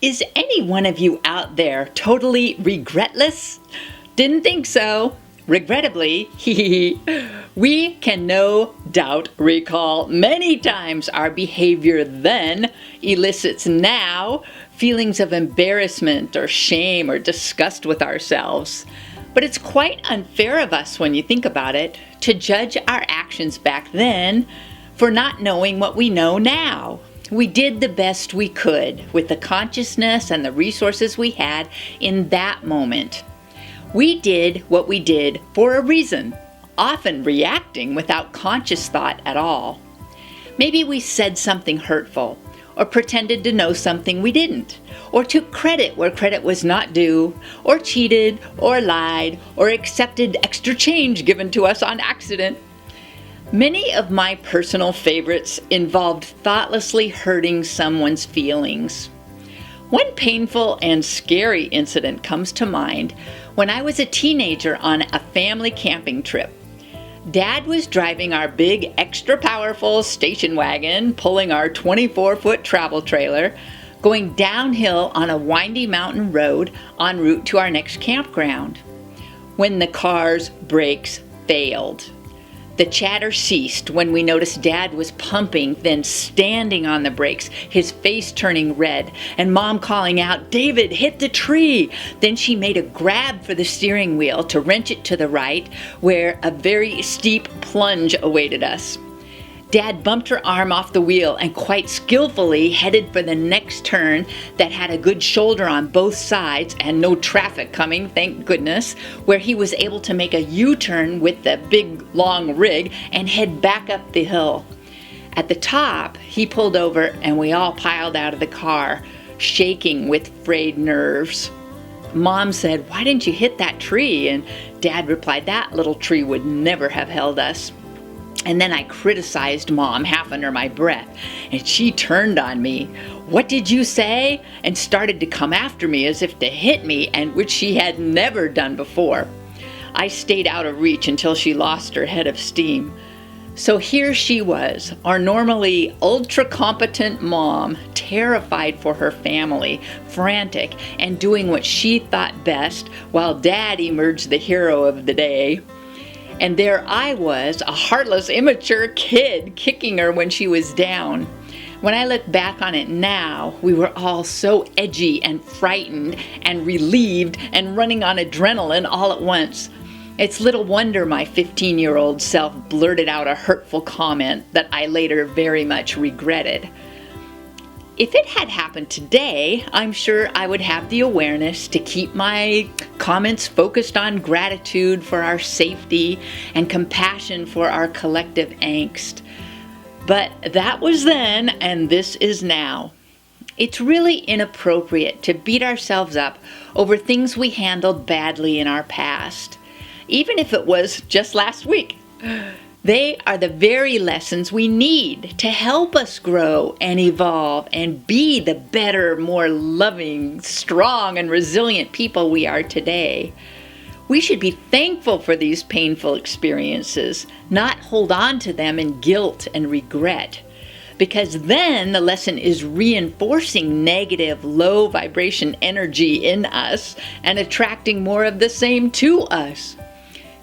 Is any one of you out there totally regretless? Didn't think so. Regrettably, we can no doubt recall many times our behavior then elicits now feelings of embarrassment or shame or disgust with ourselves. But it's quite unfair of us, when you think about it, to judge our actions back then for not knowing what we know now. We did the best we could with the consciousness and the resources we had in that moment. We did what we did for a reason, often reacting without conscious thought at all. Maybe we said something hurtful, or pretended to know something we didn't, or took credit where credit was not due, or cheated, or lied, or accepted extra change given to us on accident. Many of my personal favorites involved thoughtlessly hurting someone's feelings. One painful and scary incident comes to mind when I was a teenager on a family camping trip. Dad was driving our big, extra powerful station wagon, pulling our 24-foot travel trailer, going downhill on a windy mountain road en route to our next campground. When the car's brakes failed, the chatter ceased when we noticed Dad was pumping, then standing on the brakes, his face turning red, and Mom calling out, "David, hit the tree!" Then she made a grab for the steering wheel to wrench it to the right, where a very steep plunge awaited us. Dad bumped her arm off the wheel and quite skillfully headed for the next turn that had a good shoulder on both sides and no traffic coming, thank goodness, where he was able to make a U-turn with the big long rig and head back up the hill. At the top, he pulled over and we all piled out of the car, shaking with frayed nerves. Mom said, "Why didn't you hit that tree?" And Dad replied, "That little tree would never have held us." And then I criticized Mom half under my breath, and she turned on me. "What did you say?" and started to come after me as if to hit me, and which she had never done before. I stayed out of reach until she lost her head of steam. So here she was, our normally ultra-competent mom, terrified for her family, frantic, and doing what she thought best, while Dad emerged the hero of the day. And there I was, a heartless, immature kid, kicking her when she was down. When I look back on it now, we were all so edgy and frightened and relieved and running on adrenaline all at once. It's little wonder my 15-year-old self blurted out a hurtful comment that I later very much regretted. If it had happened today, I'm sure I would have the awareness to keep my comments focused on gratitude for our safety and compassion for our collective angst. But that was then, and this is now. It's really inappropriate to beat ourselves up over things we handled badly in our past, even if it was just last week. They are the very lessons we need to help us grow and evolve and be the better, more loving, strong, and resilient people we are today. We should be thankful for these painful experiences, not hold on to them in guilt and regret. Because then the lesson is reinforcing negative, low vibration energy in us and attracting more of the same to us.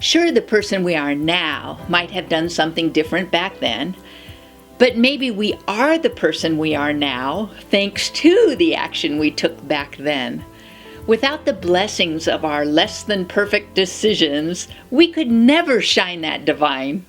Sure, the person we are now might have done something different back then, but maybe we are the person we are now thanks to the action we took back then. Without the blessings of our less than perfect decisions, we could never shine that divine.